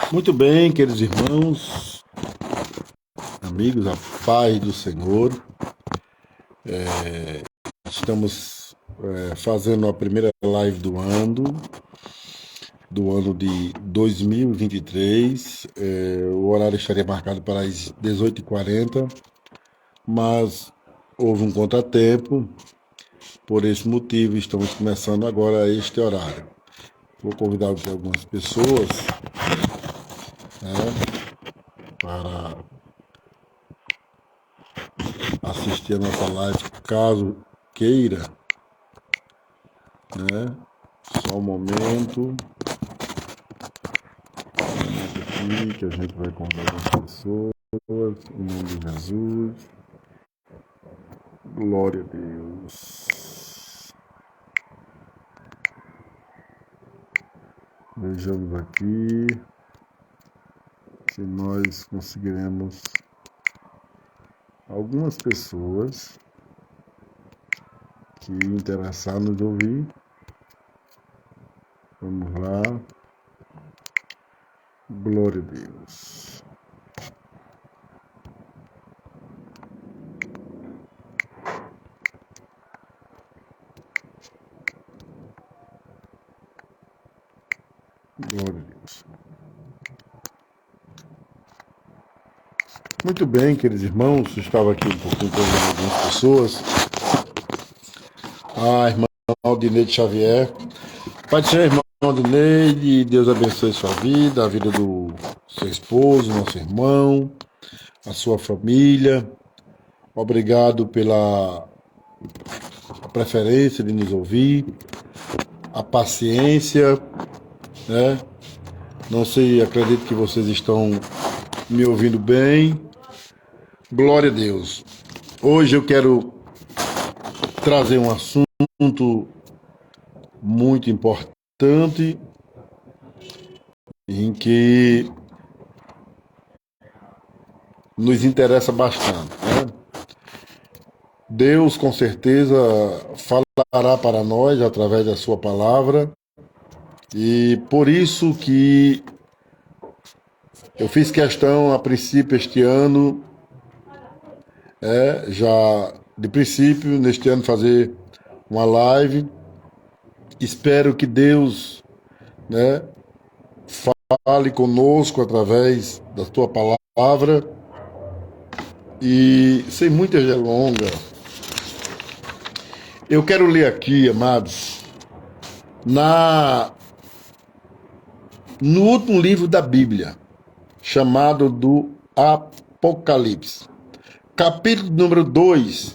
Muito bem, queridos irmãos, amigos, a paz do Senhor. Estamos fazendo a primeira live do ano de 2023. O horário estaria marcado para as 18h40, mas houve um contratempo. Por esse motivo, estamos começando agora este horário. Vou convidar aqui algumas pessoas, né, para assistir a nossa live, caso queira, né? Só um momento aqui que a gente vai convidar algumas pessoas, em nome de Jesus. Glória a Deus. Vejamos aqui se nós conseguiremos algumas pessoas que interessar nos ouvir. Vamos lá. Glória a Deus. Glória a Deus. Muito bem, queridos irmãos, eu estava aqui um pouquinho com algumas pessoas. A irmã Aldineide Xavier. Pai do Senhor, irmão Aldineide, Deus abençoe sua vida, a vida do seu esposo, nosso irmão, a sua família. Obrigado pela preferência de nos ouvir, a paciência, né? Não sei, acredito que vocês estão me ouvindo bem. Glória a Deus. Hoje eu quero trazer um assunto muito importante em que nos interessa bastante, né? Deus com certeza falará para nós através da sua palavra, e por isso que eu fiz questão a princípio este ano, já de princípio neste ano, fazer uma live. Espero que Deus, né, fale conosco através da tua palavra. E sem muita delonga, eu quero ler aqui, amados, no último livro da Bíblia, chamado do Apocalipse, capítulo número 2,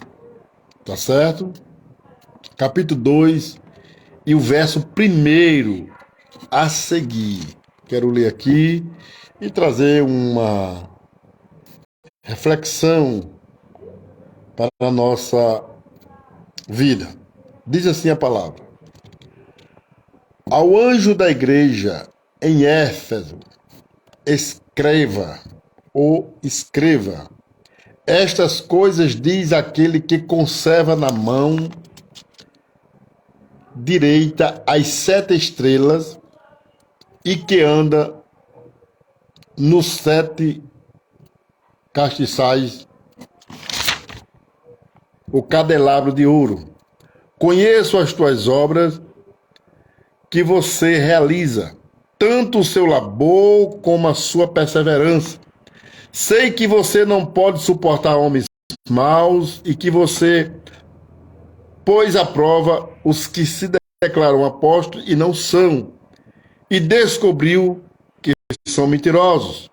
tá certo? Capítulo 2 e o verso 1 a seguir. Quero ler aqui e trazer uma reflexão para a nossa vida. Diz assim a palavra: ao anjo da igreja em Éfeso, escreva estas coisas diz aquele que conserva na mão direita as 7 estrelas e que anda nos 7 castiçais, o candelabro de ouro. Conheço as tuas obras que você realiza, tanto o seu labor como a sua perseverança. Sei que você não pode suportar homens maus e que você pôs à prova os que se declaram apóstolos e não são, e descobriu que são mentirosos.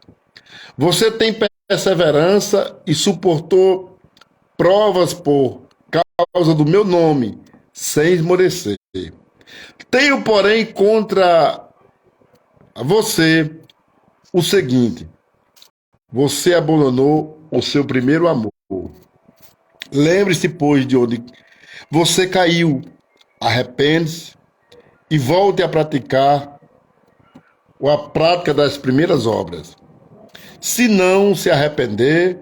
Você tem perseverança e suportou provas por causa do meu nome, sem esmorecer. Tenho, porém, contra você o seguinte: você abandonou o seu primeiro amor. Lembre-se, pois, de onde você caiu, arrepende-se e volte a praticar a prática das primeiras obras. Se não se arrepender,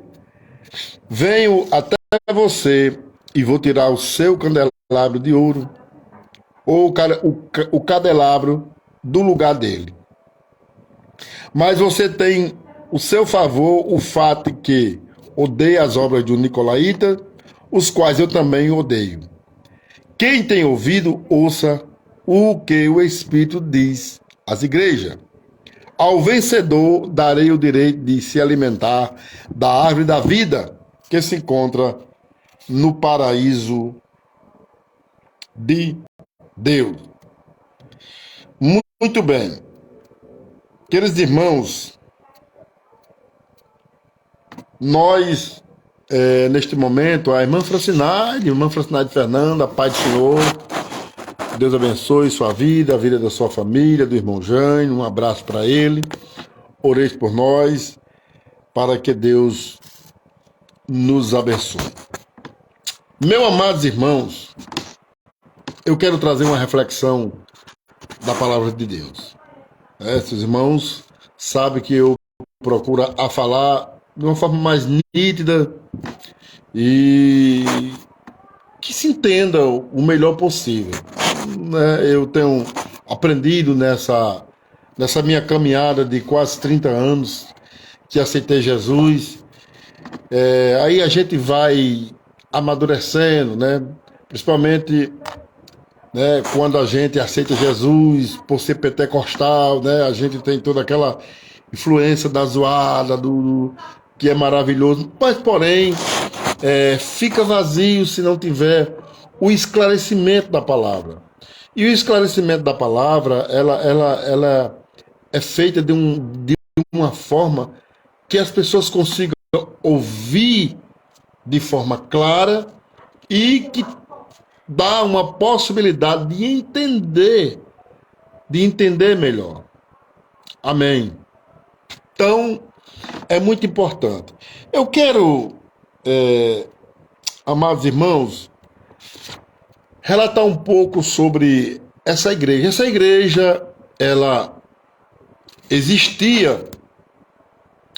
venho até você e vou tirar o seu candelabro de ouro, ou o candelabro do lugar dele. Mas você tem o seu favor o fato de que odeia as obras do Nicolaíta, os quais eu também odeio. Quem tem ouvido, ouça o que o Espírito diz às igrejas. Ao vencedor darei o direito de se alimentar da árvore da vida que se encontra no paraíso de Deus. Muito bem. Queridos irmãos, nós, neste momento, a irmã Francinade Fernanda, Pai do Senhor, Deus abençoe sua vida, a vida da sua família, do irmão Jânio, um abraço para ele, orei por nós, para que Deus nos abençoe. Meus amados irmãos, eu quero trazer uma reflexão da palavra de Deus. Esses irmãos sabem que eu procuro a falar de uma forma mais nítida e que se entenda o melhor possível. Eu tenho aprendido nessa minha caminhada de quase 30 anos que aceitei Jesus. Aí a gente vai amadurecendo, né? Principalmente, né, quando a gente aceita Jesus por ser pentecostal, né? A gente tem toda aquela influência da zoada, do que é maravilhoso, mas porém fica vazio se não tiver o esclarecimento da palavra. E o esclarecimento da palavra, ela é feita de uma forma que as pessoas consigam ouvir de forma clara e que dá uma possibilidade de entender melhor. Amém. Então, é muito importante. Eu quero, amados irmãos, relatar um pouco sobre essa igreja. Essa igreja, ela existia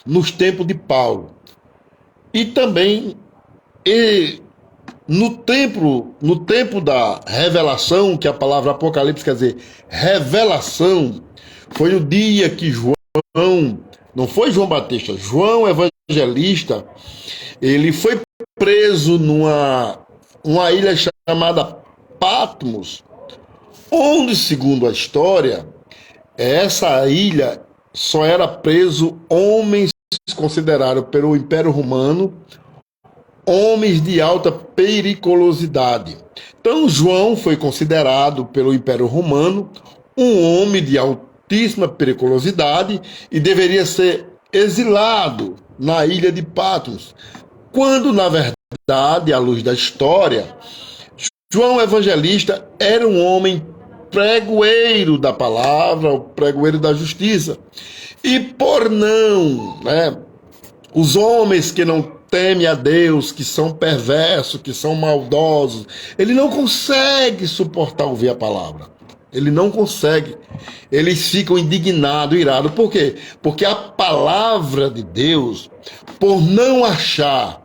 nos tempos de Paulo. E também no tempo da revelação, que a palavra Apocalipse quer dizer revelação, foi o dia que João, não foi João Batista, João Evangelista, ele foi preso uma ilha chamada Patmos, onde, segundo a história, essa ilha só era preso homens considerados pelo Império Romano homens de alta periculosidade. Então João foi considerado pelo Império Romano um homem de altíssima periculosidade e deveria ser exilado na ilha de Patmos, quando na verdade, à luz da história, João Evangelista era um homem pregoeiro da palavra, o pregoeiro da justiça. E por não, os homens que não temem a Deus, que são perversos, que são maldosos, ele não consegue suportar ouvir a palavra. Ele não consegue. Eles ficam indignados, irados. Por quê? Porque a palavra de Deus, por não achar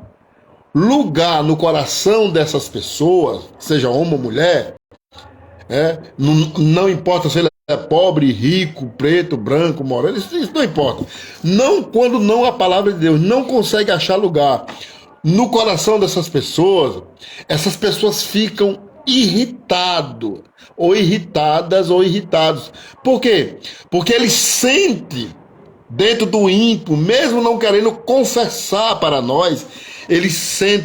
lugar no coração dessas pessoas, seja homem ou mulher, não importa se ele é pobre, rico, preto, branco, moreno, isso não importa. Não, quando não a palavra de Deus não consegue achar lugar no coração dessas pessoas, essas pessoas ficam irritadas ou irritados. Por quê? Porque ele sente dentro do ímpio, mesmo não querendo confessar para nós, ele se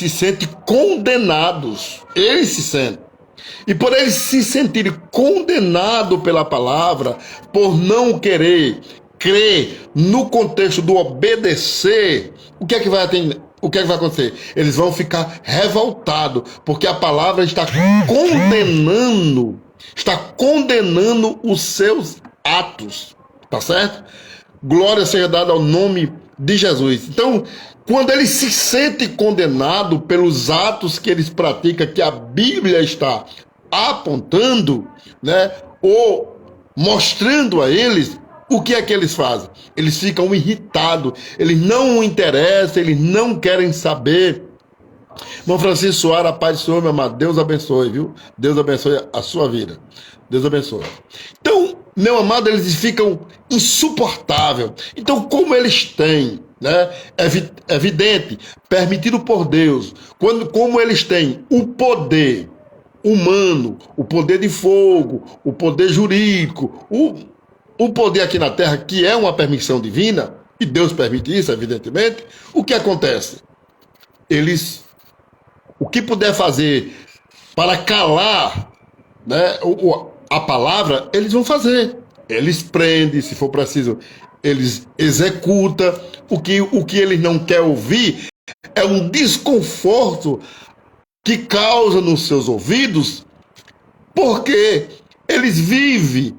sente condenados. Ele se sente. E por eles se sentirem condenados pela palavra, por não querer crer no contexto do obedecer, o que é que vai acontecer? Eles vão ficar revoltados, porque a palavra está condenando os seus atos, tá certo? Glória seja dada ao nome de Jesus. Então, quando ele se sente condenado pelos atos que eles praticam, que a Bíblia está apontando, ou mostrando a eles, o que é que eles fazem? Eles ficam irritados, eles não interessam, eles não querem saber. Irmão Francisco Soares, a paz do Senhor, meu amado, Deus abençoe, viu? Deus abençoe a sua vida. Deus abençoe. Então, meu amado, eles ficam insuportáveis. Então, como eles têm, né, evidente, permitido por Deus, como eles têm o poder humano, o poder de fogo, o poder jurídico, o poder aqui na terra, que é uma permissão divina, e Deus permite isso, evidentemente, o que acontece? Eles, o que puder fazer para calar, né, a palavra, eles vão fazer. Eles prendem, se for preciso, eles executam. O que eles não querem ouvir é um desconforto que causa nos seus ouvidos, porque eles vivem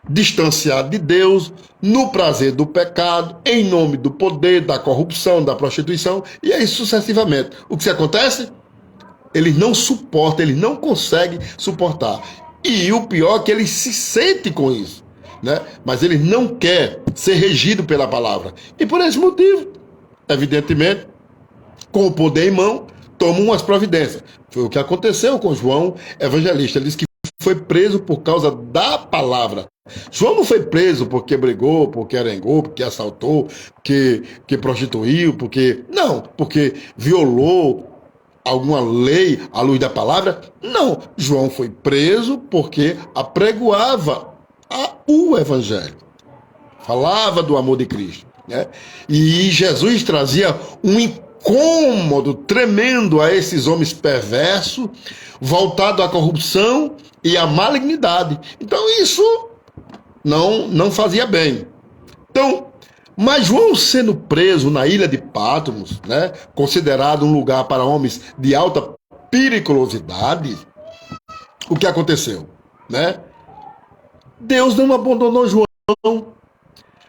distanciados de Deus, no prazer do pecado, em nome do poder, da corrupção, da prostituição, e aí sucessivamente. O que acontece? Eles não suportam, eles não conseguem suportar. E o pior é que eles se sentem com isso, né? Mas eles não querem ser regidos pela palavra. E por esse motivo, evidentemente, com o poder em mão, tomam umas providências. Foi o que aconteceu com João Evangelista. Ele disse que foi preso por causa da palavra. João não foi preso porque brigou, porque arengou, porque assaltou, porque prostituiu, porque... Não, porque violou alguma lei à luz da palavra. Não, João foi preso porque apregoava o Evangelho. Falava do amor de Cristo, né? E Jesus trazia um incômodo tremendo a esses homens perversos, voltado à corrupção e à malignidade. Então isso não fazia bem. Então, mas João sendo preso na ilha de Patmos, né, considerado um lugar para homens de alta periculosidade, o que aconteceu, né? Deus não abandonou João.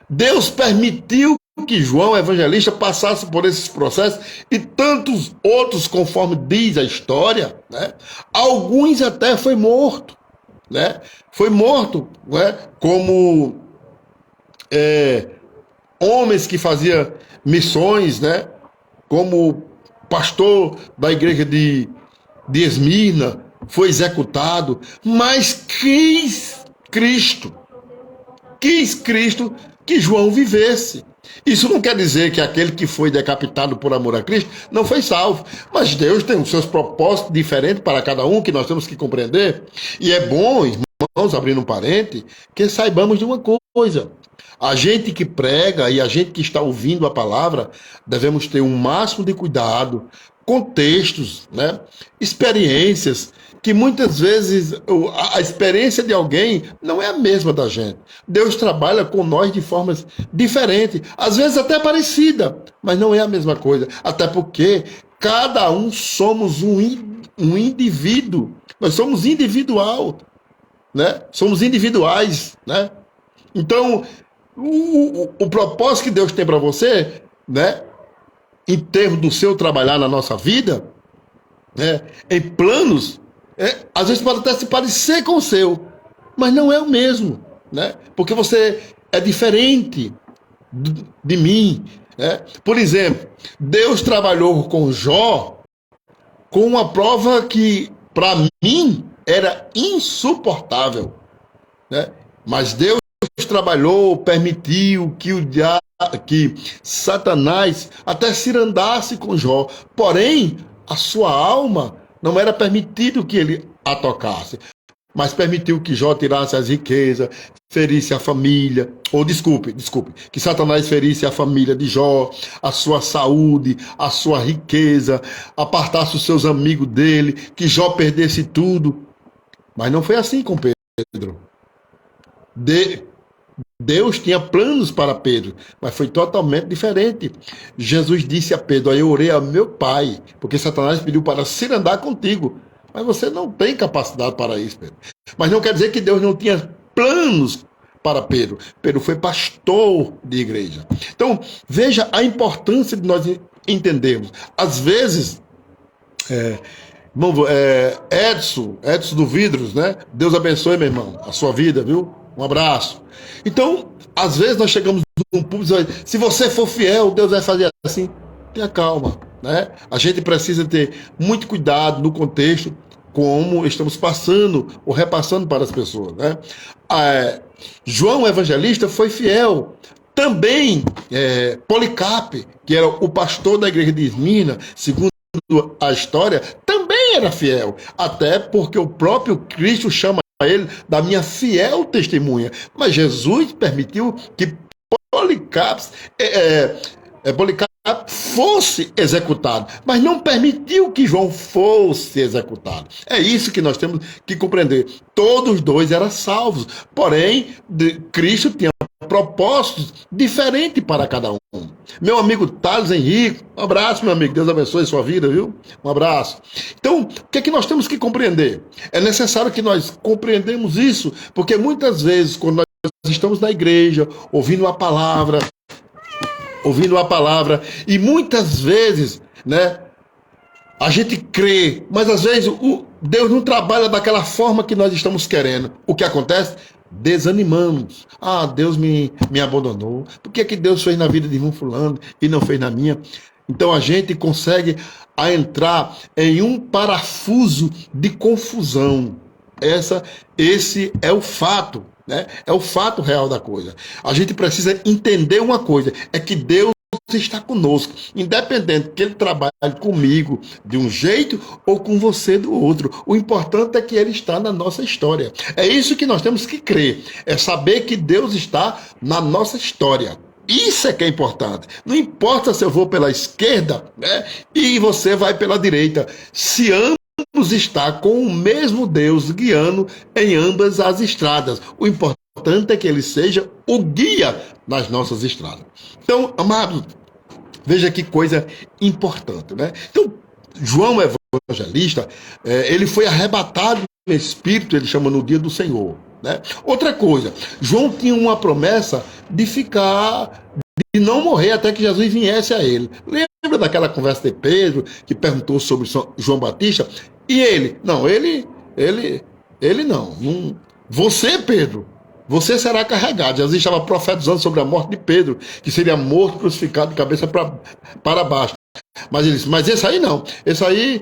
Deus permitiu que João Evangelista passasse por esses processos e tantos outros, conforme diz a história, né? Alguns até foi morto, né? Foi morto, né? Como homens que faziam missões, né? Como pastor da igreja de Esmirna foi executado, mas quis Cristo que João vivesse. Isso não quer dizer que aquele que foi decapitado por amor a Cristo não foi salvo, mas Deus tem os seus propósitos diferentes para cada um, que nós temos que compreender. E é bom, irmãos, abrindo um parente, que saibamos de uma coisa: a gente que prega e a gente que está ouvindo a palavra, devemos ter um máximo de cuidado com textos, né? Experiências, que muitas vezes a experiência de alguém não é a mesma da gente. Deus trabalha com nós de formas diferentes, às vezes até parecida, mas não é a mesma coisa. Até porque cada um somos um indivíduo. Nós somos individual, né? Somos individuais, né? Então, o propósito que Deus tem para você, né, em termos do seu trabalhar na nossa vida, né, em planos, às vezes pode até se parecer com o seu, mas não é o mesmo, né? Porque você é diferente de mim, né? Por exemplo, Deus trabalhou com Jó com uma prova que para mim era insuportável, né? Mas Deus trabalhou, permitiu que Satanás até cirandasse com Jó, porém a sua alma não era permitido que ele a tocasse, mas permitiu que Jó tirasse as riquezas, ferisse a família, ou desculpe, que Satanás ferisse a família de Jó, a sua saúde, a sua riqueza, apartasse os seus amigos dele, que Jó perdesse tudo. Mas não foi assim com Pedro. Deus tinha planos para Pedro, mas foi totalmente diferente. Jesus disse a Pedro: eu orei ao meu Pai, porque Satanás pediu para cirandar contigo, mas você não tem capacidade para isso, Pedro. Mas não quer dizer que Deus não tinha planos para Pedro. Pedro foi pastor de igreja. Então, veja a importância de nós entendermos. Às vezes, Edson do Vidros, né? Deus abençoe, meu irmão, a sua vida, viu? Um abraço. Então, às vezes nós chegamos num público e dizemos: se você for fiel, Deus vai fazer assim. Tenha calma, né? A gente precisa ter muito cuidado no contexto como estamos passando ou repassando para as pessoas, né? João Evangelista foi fiel. Também Policarpo, que era o pastor da igreja de Esmirna, segundo a história, também era fiel, até porque o próprio Cristo chama ele da minha fiel testemunha. Mas Jesus permitiu que Policarpo fosse executado, mas não permitiu que João fosse executado. É isso que nós temos que compreender. Todos os dois eram salvos, porém, Cristo tinha propósitos diferentes para cada um. Meu amigo Thales Henrique, um abraço, meu amigo, Deus abençoe sua vida, viu? Um abraço. Então, o que é que nós temos que compreender? É necessário que nós compreendamos isso, porque muitas vezes, quando nós estamos na igreja, ouvindo a palavra, e muitas vezes, né, a gente crê, mas às vezes Deus não trabalha daquela forma que nós estamos querendo. O que acontece? Desanimamos. Deus me abandonou. Por que Deus fez na vida de irmão fulano e não fez na minha? Então a gente consegue entrar em um parafuso de confusão. Esse é o fato, né? É o fato real da coisa. A gente precisa entender uma coisa, é que Deus está conosco, independente que Ele trabalhe comigo de um jeito ou com você do outro. O importante é que Ele está na nossa história. É isso que nós temos que crer, é saber que Deus está na nossa história. Isso é que é importante. Não importa se eu vou pela esquerda, né, e você vai pela direita. Se ambos estão com o mesmo Deus guiando em ambas as estradas. O importante é que Ele seja o guia nas nossas estradas. Então, amados, veja que coisa importante, né? Então, João Evangelista, ele foi arrebatado no Espírito, ele chama no dia do Senhor, né? Outra coisa, João tinha uma promessa de não morrer até que Jesus viesse a ele. Lembra daquela conversa de Pedro, que perguntou sobre João Batista? E ele, não, ele não. Você, Pedro, você será carregado. Jesus estava profetizando sobre a morte de Pedro, que seria morto, crucificado de cabeça para baixo. Mas ele disse, mas esse aí não. Esse aí,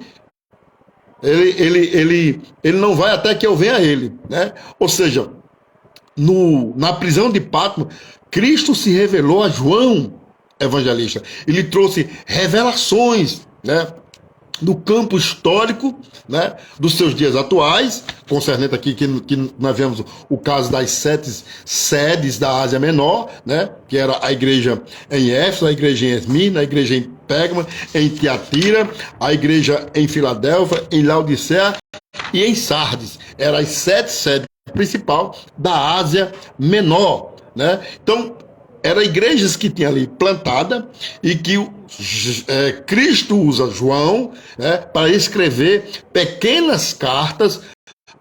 ele não vai até que eu venha a ele, né? Ou seja, na prisão de Patmos, Cristo se revelou a João Evangelista. Ele trouxe revelações, né, do campo histórico, né, dos seus dias atuais, concernente aqui que nós vemos o caso das 7 sedes da Ásia Menor, né, que era a igreja em Éfeso, a igreja em Esmirna, a igreja em Pérgamo, em Tiatira, a igreja em Filadélfia, em Laodiceia e em Sardes. Eram as 7 sedes principais da Ásia Menor, né? Então, eram igrejas que tinha ali plantada e que Cristo usa João, né, para escrever pequenas cartas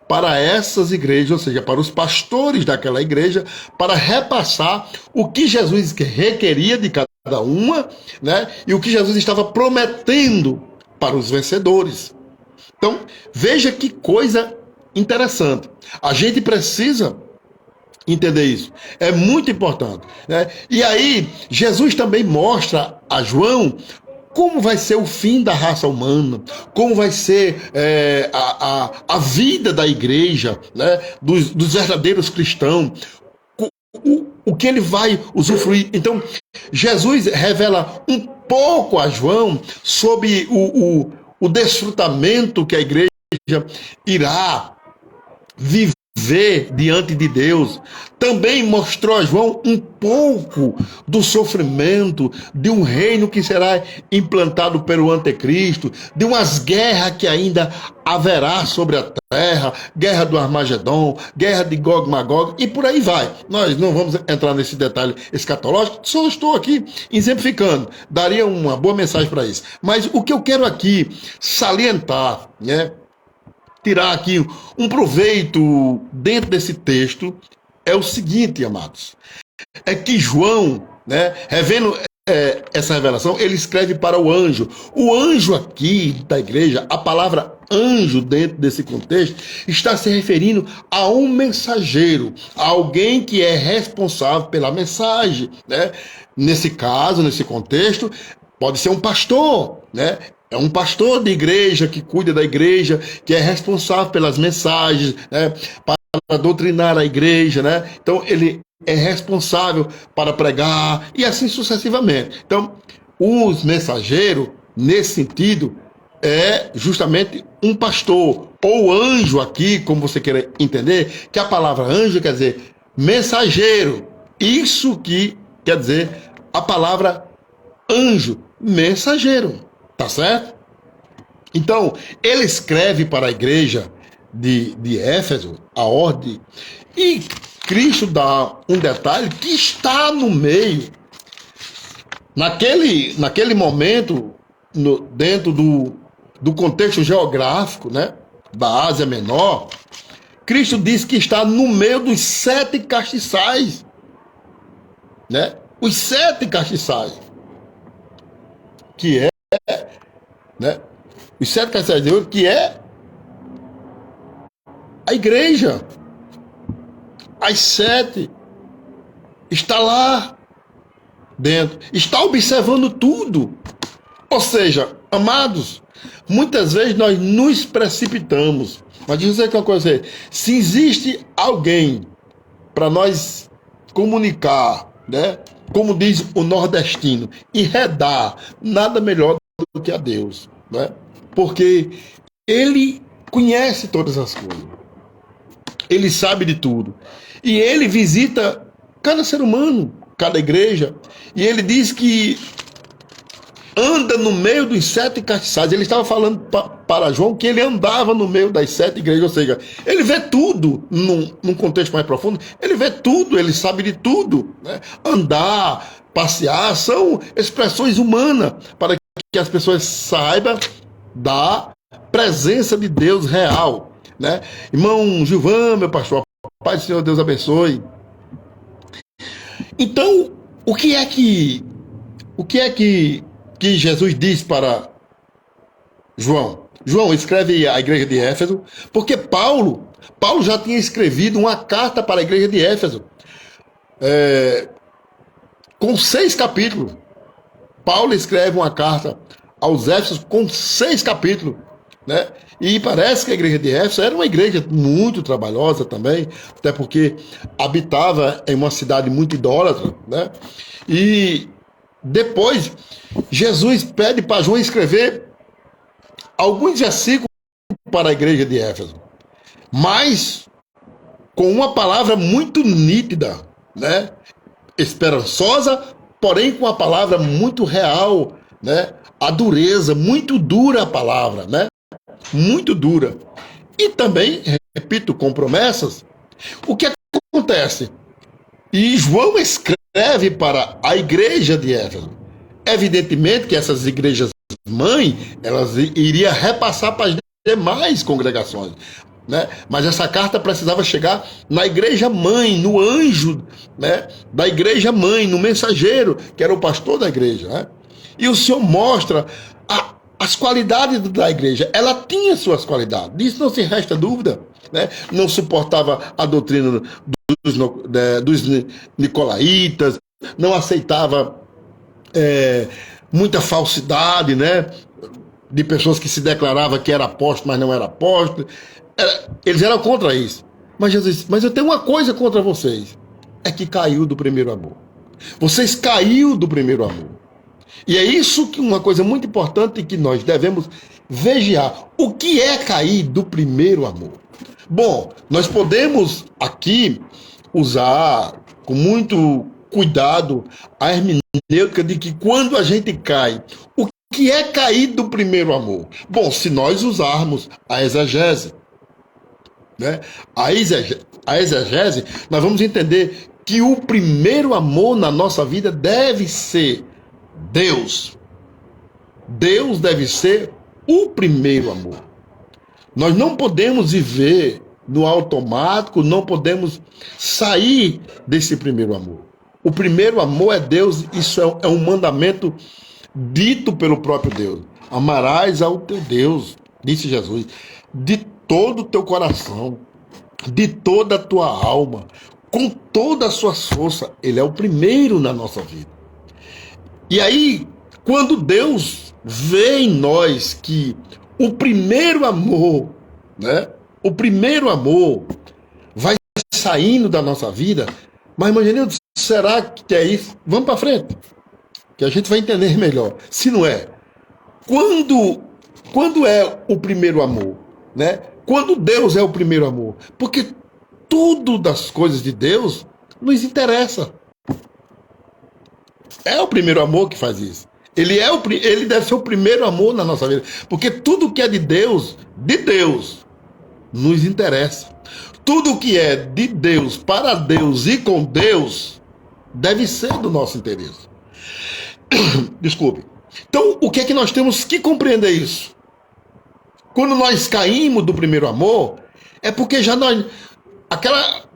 para essas igrejas, ou seja, para os pastores daquela igreja, para repassar o que Jesus requeria de cada uma, né, e o que Jesus estava prometendo para os vencedores. Então, veja que coisa interessante. A gente precisa entender isso. É muito importante, né? E aí, Jesus também mostra a João como vai ser o fim da raça humana, como vai ser a vida da igreja, né? dos verdadeiros cristãos, o que ele vai usufruir. Então, Jesus revela um pouco a João sobre o desfrutamento que a igreja irá viver diante de Deus. Também mostrou a João um pouco do sofrimento de um reino que será implantado pelo anticristo, de umas guerras que ainda haverá sobre a terra, guerra do Armagedon, guerra de Gog e Magog, e por aí vai. Nós não vamos entrar nesse detalhe escatológico, só estou aqui exemplificando, daria uma boa mensagem para isso. Mas o que eu quero aqui salientar, né, tirar aqui um proveito dentro desse texto, é o seguinte, amados, é que João, né, revendo essa revelação, ele escreve para o anjo. O anjo aqui da igreja, a palavra anjo dentro desse contexto, está se referindo a um mensageiro, a alguém que é responsável pela mensagem, né? Nesse caso, nesse contexto, pode ser um pastor, né? É um pastor de igreja que cuida da igreja, que é responsável pelas mensagens, né, para doutrinar a igreja, né? Então ele é responsável para pregar e assim sucessivamente. Então, os mensageiros, nesse sentido, é justamente um pastor ou anjo aqui, como você queira entender, que a palavra anjo quer dizer mensageiro. Isso que quer dizer a palavra anjo, mensageiro, tá certo? Então, ele escreve para a igreja de Éfeso, a ordem, e Cristo dá um detalhe que está no meio, naquele momento, dentro do contexto geográfico, né, da Ásia Menor. Cristo diz que está no meio dos 7 castiçais, né? Os 7 castiçais, que é, né? Os 7 castiçais de ouro, que é a igreja. As 7 está lá dentro, está observando tudo. Ou seja, amados, muitas vezes nós nos precipitamos. Mas deixa eu dizer uma coisa, se existe alguém para nós comunicar, né? Como diz o nordestino, enredar, nada melhor do que a Deus, né? Porque ele conhece todas as coisas. Ele sabe de tudo. E ele visita cada ser humano, cada igreja. E ele diz que anda no meio dos 7 castiçais. Ele estava falando para João que ele andava no meio das 7 igrejas, ou seja, ele vê tudo num contexto mais profundo, ele vê tudo, ele sabe de tudo, né? Andar, passear, são expressões humanas para que as pessoas saibam da presença de Deus real, né? Irmão Gilvan, meu pastor, Pai do Senhor, Deus abençoe. Então, o que é que Jesus diz para João? João escreve à igreja de Éfeso, porque Paulo já tinha escrevido uma carta para a igreja de Éfeso, com 6 capítulos. Paulo escreve uma carta aos Éfesos com 6 capítulos, né? E parece que a igreja de Éfeso era uma igreja muito trabalhosa também, até porque habitava em uma cidade muito idólatra, né? E depois, Jesus pede para João escrever alguns versículos para a igreja de Éfeso, mas com uma palavra muito nítida, né? Esperançosa, porém com uma palavra muito real, né? A dureza, muito dura a palavra, né? Muito dura. E também, repito, com promessas. O que acontece? E João escreve para a igreja de Éfeso. Evidentemente que essas igrejas mãe, elas iriam repassar para as demais congregações, né? Mas essa carta precisava chegar na igreja mãe, no anjo, né? Da igreja mãe, no mensageiro, que era o pastor da igreja, né? E o Senhor mostra as qualidades da igreja. Ela tinha suas qualidades, disso não se resta dúvida, né? Não suportava a doutrina dos nicolaítas, não aceitava muita falsidade, né? De pessoas que se declaravam que era apóstolo, mas não era apóstolo. Eles eram contra isso. Mas Jesus disse, mas eu tenho uma coisa contra vocês, é que caiu do primeiro amor. Vocês caiu do primeiro amor. E é isso que uma coisa muito importante que nós devemos vigiar. O que é cair do primeiro amor? Bom, nós podemos aqui usar com muito cuidado a hermenêutica de que quando a gente cai, o que é cair do primeiro amor? Bom, se nós usarmos a exegese, né? A exegese, nós vamos entender que o primeiro amor na nossa vida deve ser Deus. Deus deve ser o primeiro amor. Nós não podemos viver no automático, não podemos sair desse primeiro amor. O primeiro amor é Deus, isso é um mandamento dito pelo próprio Deus. Amarás ao teu Deus, disse Jesus, de todo o teu coração, de toda a tua alma, com toda a sua força. Ele é o primeiro na nossa vida. E aí, quando Deus vê em nós que o primeiro amor, né? O primeiro amor vai saindo da nossa vida. Mas, imagine, será que é isso? Vamos para frente, que a gente vai entender melhor. Se não é, quando é o primeiro amor, né? Quando Deus é o primeiro amor, porque tudo das coisas de Deus nos interessa. É o primeiro amor que faz isso. Ele deve ser o primeiro amor na nossa vida, porque tudo que é de Deus, nos interessa. Tudo que é de Deus, para Deus e com Deus, deve ser do nosso interesse. Desculpe. Então, o que é que nós temos que compreender isso? Quando nós caímos do primeiro amor, é porque já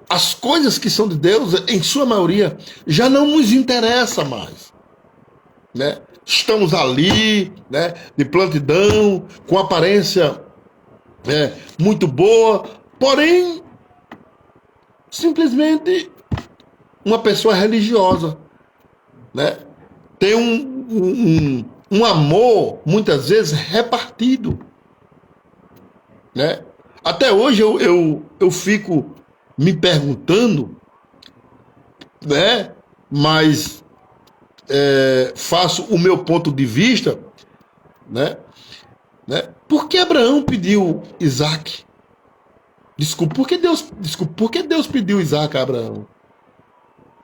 as coisas que são de Deus, em sua maioria, já não nos interessa mais, né? Estamos ali, né, de plantidão, com aparência muito boa, porém, simplesmente uma pessoa religiosa, né? Tem um amor, muitas vezes, repartido, né? Até hoje eu fico me perguntando, né? Mas faço o meu ponto de vista, né? Por que Abraão pediu Isaac? Desculpa, por que Deus pediu Isaac a Abraão?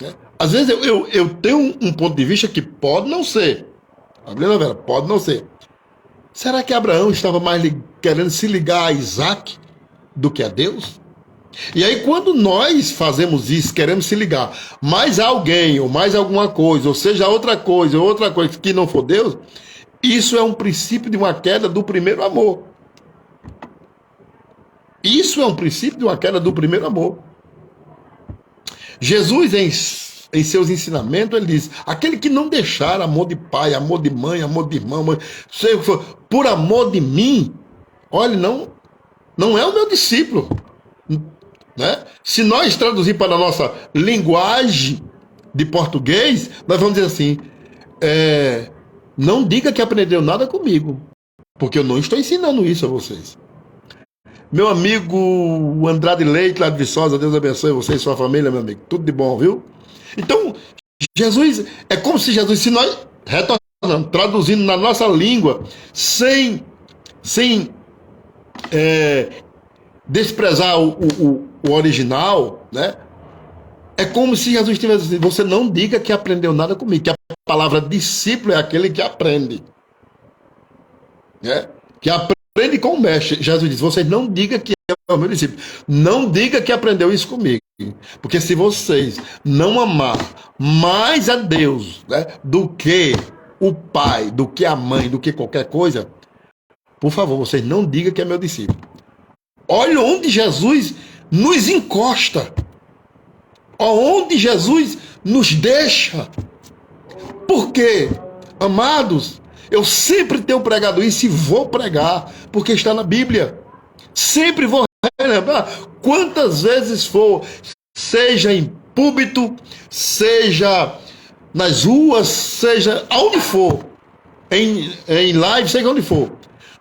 Né? Às vezes eu tenho um ponto de vista que pode não ser. Pode não ser. Será que Abraão estava mais querendo se ligar a Isaac do que a Deus? E aí, quando nós fazemos isso, queremos se ligar mais a alguém, ou mais alguma coisa, ou seja, outra coisa que não for Deus, isso é um princípio de uma queda do primeiro amor. Isso é um princípio de uma queda do primeiro amor. Jesus, em seus ensinamentos, ele diz: aquele que não deixar amor de pai, amor de mãe, amor de irmão, por amor de mim, olha, não é o meu discípulo. Né? Se nós traduzir para a nossa linguagem de português, nós vamos dizer assim: não diga que aprendeu nada comigo, porque eu não estou ensinando isso a vocês. Meu amigo Andrade Leite, lá de Viçosa, Deus abençoe você e sua família, meu amigo. Tudo de bom, viu? Então, Jesus, é como se Jesus, se nós retornamos, traduzindo na nossa língua, sem desprezar o original, né? É como se Jesus estivesse dizendo: você não diga que aprendeu nada comigo, que a palavra discípulo é aquele que aprende, né? Que aprende com o mestre. Jesus diz: você não diga que é o meu discípulo, não diga que aprendeu isso comigo, porque se vocês não amar mais a Deus, né, do que o pai, do que a mãe, do que qualquer coisa, por favor, vocês não digam que é meu discípulo. Olha onde Jesus nos encosta, onde Jesus nos deixa. Por quê? Amados, eu sempre tenho pregado isso e vou pregar, porque está na Bíblia. Sempre vou relembrar, quantas vezes for, seja em púlpito, seja nas ruas, seja aonde for, em live, seja onde for.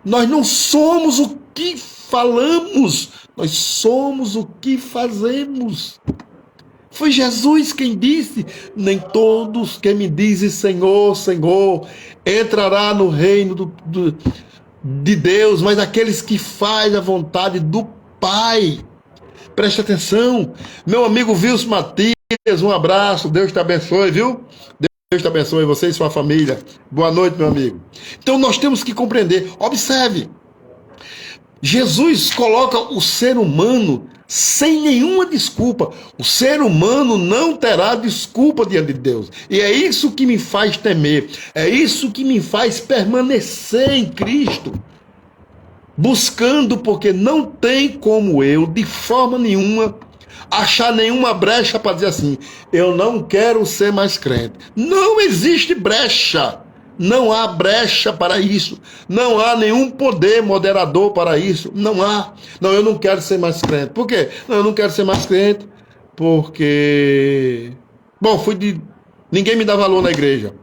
Nós não somos o que falamos, nós somos o que fazemos. Foi Jesus quem disse: nem todos que me dizem Senhor, Senhor, entrará no reino de Deus, mas aqueles que fazem a vontade do Pai. Preste atenção, meu amigo Wilson Matias, um abraço, Deus te abençoe, viu? Deus te abençoe, você e sua família. Boa noite, meu amigo. Então nós temos que compreender, observe, Jesus coloca o ser humano sem nenhuma desculpa. O ser humano não terá desculpa diante de Deus. E é isso que me faz temer. É isso que me faz permanecer em Cristo. Buscando, porque não tem como eu, de forma nenhuma, achar nenhuma brecha para dizer assim: eu não quero ser mais crente. Não existe brecha. Não há brecha para isso. Não há nenhum poder moderador para isso. Não há. Não, eu não quero ser mais crente. Por quê? Não, eu não quero ser mais crente porque... Bom, ninguém me dá valor na igreja.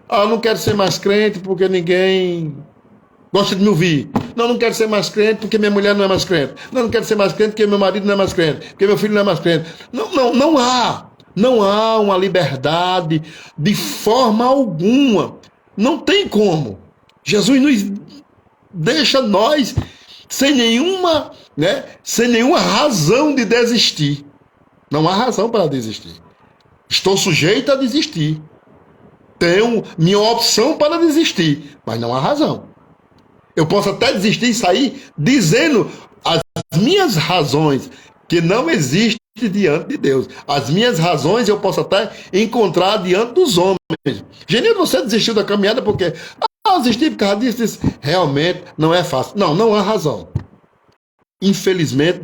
Ah, eu não quero ser mais crente porque ninguém gosta de me ouvir. Não, não quero ser mais crente porque minha mulher não é mais crente. Não, não quero ser mais crente porque meu marido não é mais crente, porque meu filho não é mais crente. Não, não, não há. Não há uma liberdade de forma alguma. Não tem como. Jesus nos deixa nós sem nenhuma razão de desistir. Não há razão para desistir. Estou sujeito a desistir. Tenho minha opção para desistir, mas não há razão. Eu posso até desistir e sair dizendo as minhas razões, que não existem diante de Deus. As minhas razões eu posso até encontrar diante dos homens. Genildo, você desistiu da caminhada porque... eu desisti por causa disso. Realmente não é fácil. Não, não há razão. Infelizmente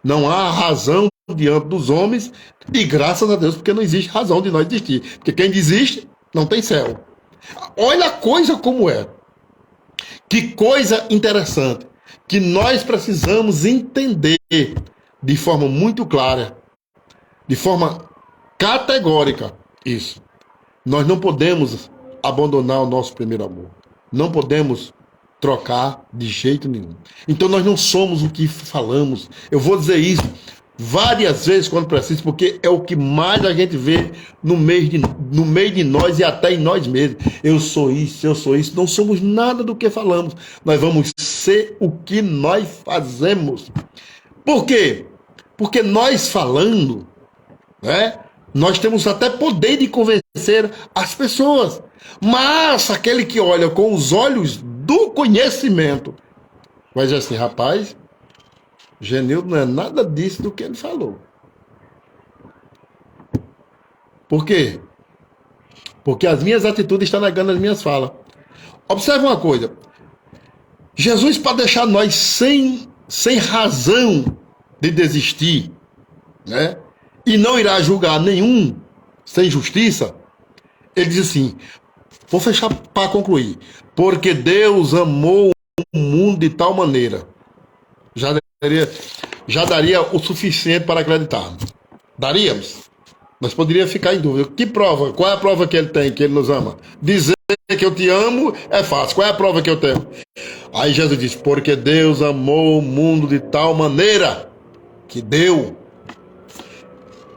não há razão diante dos homens, e graças a Deus, porque não existe razão de nós desistir. Porque quem desiste não tem céu. Olha a coisa como é. Que coisa interessante, que nós precisamos entender de forma muito clara, de forma categórica, isso. Nós não podemos abandonar o nosso primeiro amor. Não podemos trocar de jeito nenhum. Então nós não somos o que falamos. Eu vou dizer isso várias vezes quando preciso, porque é o que mais a gente vê no meio de nós e até em nós mesmos. Eu sou isso, eu sou isso. Não somos nada do que falamos. Nós vamos ser o que nós fazemos. Por quê? Porque nós falando, né, nós temos até poder de convencer as pessoas. Mas aquele que olha com os olhos do conhecimento vai dizer assim, rapaz, Genildo não é nada disso do que ele falou. Por quê? Porque as minhas atitudes estão negando as minhas falas. Observe uma coisa. Jesus, para deixar nós sem razão de desistir, né? E não irá julgar nenhum sem justiça, ele diz assim, vou fechar para concluir. Porque Deus amou o mundo de tal maneira. Já daria o suficiente para acreditar. Daríamos. Nós poderíamos ficar em dúvida. Que prova? Qual é a prova que ele tem, que ele nos ama? Dizer que eu te amo é fácil. Qual é a prova que eu tenho? Aí Jesus diz, porque Deus amou o mundo de tal maneira que deu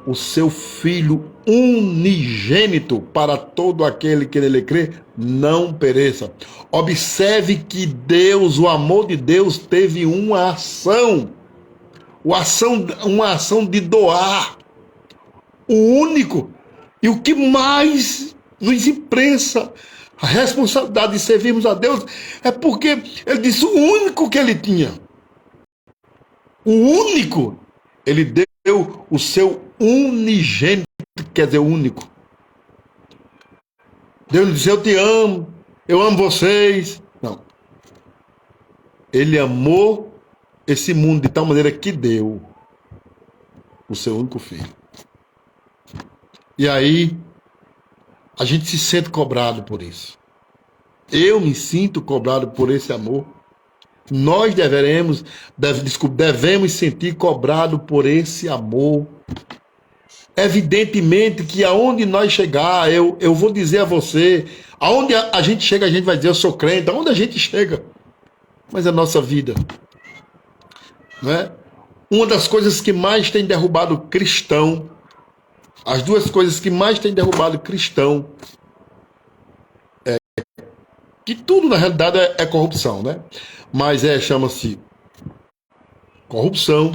o seu Filho unigênito para todo aquele que nele crê, não pereça. Observe que Deus, o amor de Deus, teve uma ação de doar o único. E o que mais nos imprensa a responsabilidade de servirmos a Deus é porque ele disse o único que ele tinha. O único. Ele deu o seu unigênito, quer dizer, único. Deus disse, eu te amo, eu amo vocês. Não. Ele amou esse mundo de tal maneira que deu o seu único filho. E aí, a gente se sente cobrado por isso. Eu me sinto cobrado por esse amor. Nós devemos sentir cobrado por esse amor. Evidentemente que aonde nós chegar, eu vou dizer a você, aonde a gente chega, a gente vai dizer, eu sou crente, aonde a gente chega. Mas é a nossa vida. Não é? Uma das coisas que mais tem derrubado o cristão, as duas coisas que mais tem derrubado o cristão, que tudo na realidade é corrupção, né? Mas chama-se corrupção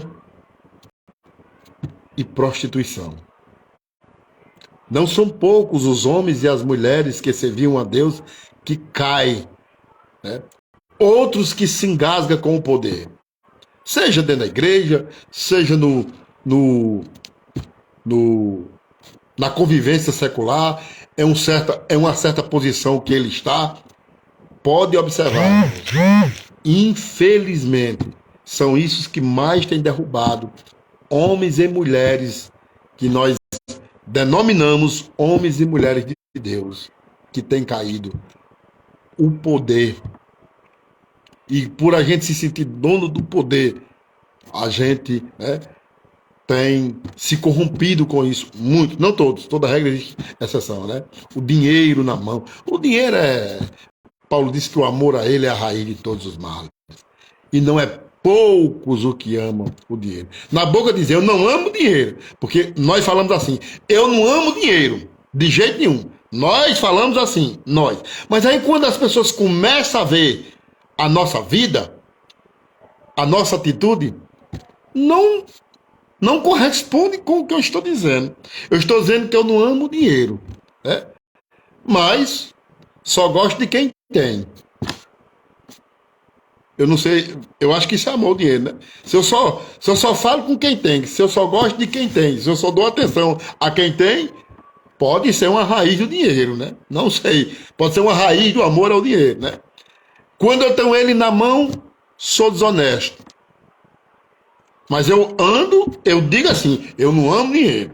e prostituição. Não são poucos os homens e as mulheres que serviam a Deus que caem, né? Outros que se engasgam com o poder. Seja dentro da igreja, seja na convivência secular, é uma certa posição que ele está. Pode observar. Infelizmente, são isso que mais tem derrubado homens e mulheres que nós denominamos homens e mulheres de Deus, que têm caído. O poder. E por a gente se sentir dono do poder, a gente têm se corrompido com isso, muito, não todos, toda regra existe exceção, né? O dinheiro na mão. O dinheiro Paulo diz que o amor a ele é a raiz de todos os males. E não é poucos o que amam o dinheiro. Na boca dizer, eu não amo dinheiro, porque nós falamos assim, eu não amo dinheiro, de jeito nenhum. Nós falamos assim, nós. Mas aí quando as pessoas começam a ver a nossa vida, a nossa atitude, não corresponde com o que eu estou dizendo. Eu estou dizendo que eu não amo dinheiro, né? Mas só gosto de quem tem. Eu não sei, eu acho que isso é amor ao dinheiro, né? Se eu só falo com quem tem, se eu só gosto de quem tem, se eu só dou atenção a quem tem, pode ser uma raiz do dinheiro, né? Não sei. Pode ser uma raiz do amor ao dinheiro, né? Quando eu tenho ele na mão, sou desonesto. Mas eu digo assim, eu não amo dinheiro.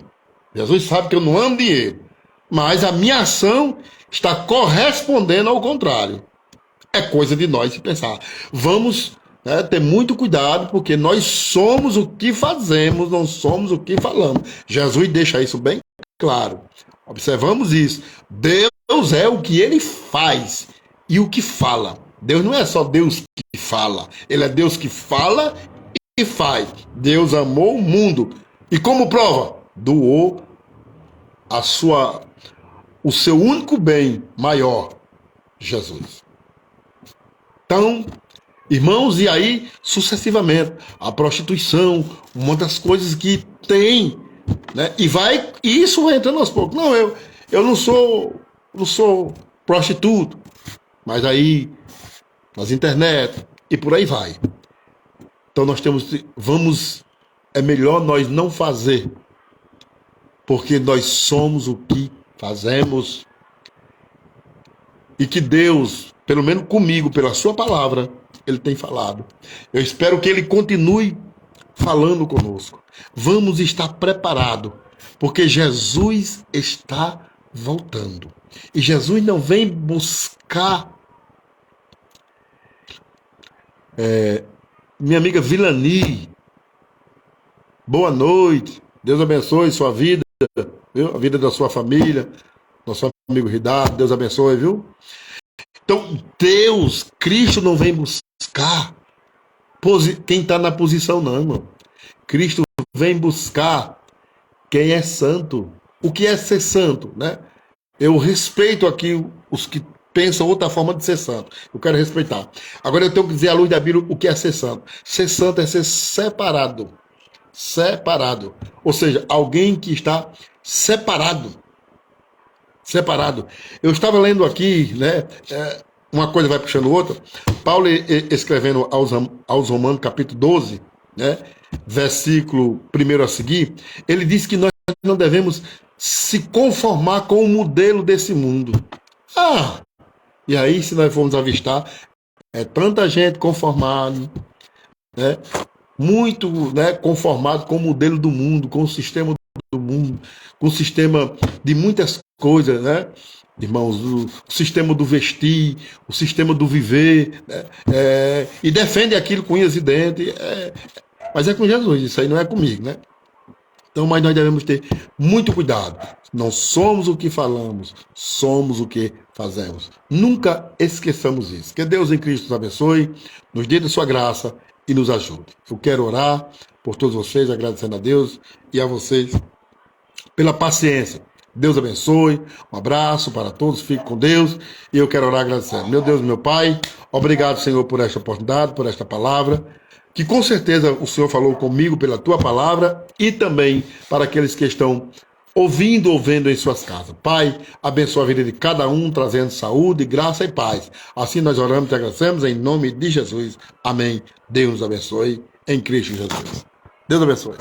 Jesus sabe que eu não amo dinheiro. Mas a minha ação está correspondendo ao contrário. É coisa de nós se pensar. Vamos, né, ter muito cuidado, porque nós somos o que fazemos, não somos o que falamos. Jesus deixa isso bem claro. Observamos isso. Deus é o que ele faz e o que fala. Deus não é só Deus que fala. Ele é Deus que fala e faz. Deus amou o mundo. E como prova? Doou o seu único bem maior, Jesus. Então, irmãos, e aí, sucessivamente, a prostituição, uma das coisas que tem, né? E isso vai entrando aos poucos. Não, eu não sou prostituto, mas aí, nas internet, e por aí vai. Então é melhor nós não fazer, porque nós somos o que fazemos, e que Deus, pelo menos comigo, pela sua palavra, ele tem falado. Eu espero que ele continue falando conosco. Vamos estar preparados, porque Jesus está voltando. E Jesus não vem buscar minha amiga Vilani. Boa noite. Deus abençoe sua vida, viu? A vida da sua família, nosso amigo Ridardo. Deus abençoe, viu? Então, Cristo não vem buscar quem está na posição, não, irmão. Cristo vem buscar quem é santo. O que é ser santo, né? Eu respeito aqui os que pensam outra forma de ser santo. Eu quero respeitar. Agora eu tenho que dizer à luz da Bíblia o que é ser santo. Ser santo é ser separado. Separado. Ou seja, alguém que está separado. Separado. Eu estava lendo aqui, né? Uma coisa vai puxando outra. Paulo escrevendo aos Romanos, capítulo 12, né? Versículo 1 a seguir, ele diz que nós não devemos se conformar com o modelo desse mundo. E aí, se nós formos avistar, tanta gente conformada, né? Muito, né, conformado com o modelo do mundo, com o sistema do mundo, com o sistema de muitas coisas, né? Irmãos, o sistema do vestir, o sistema do viver, né? E defende aquilo com unhas e dentes, mas é com Jesus, isso aí não é comigo, né? Então, mas nós devemos ter muito cuidado. Não somos o que falamos, somos o que fazemos. Nunca esqueçamos isso. Que Deus em Cristo nos abençoe, nos dê da sua graça e nos ajude. Eu quero orar por todos vocês, agradecendo a Deus e a vocês pela paciência. Deus abençoe, um abraço para todos, fique com Deus, e eu quero orar agradecendo. Meu Deus, meu Pai, obrigado, Senhor, por esta oportunidade, por esta palavra, que com certeza o Senhor falou comigo pela Tua palavra, e também para aqueles que estão ouvindo ou vendo em suas casas. Pai, abençoa a vida de cada um, trazendo saúde, graça e paz. Assim nós oramos e agradecemos em nome de Jesus. Amém. Deus nos abençoe em Cristo Jesus. Deus abençoe.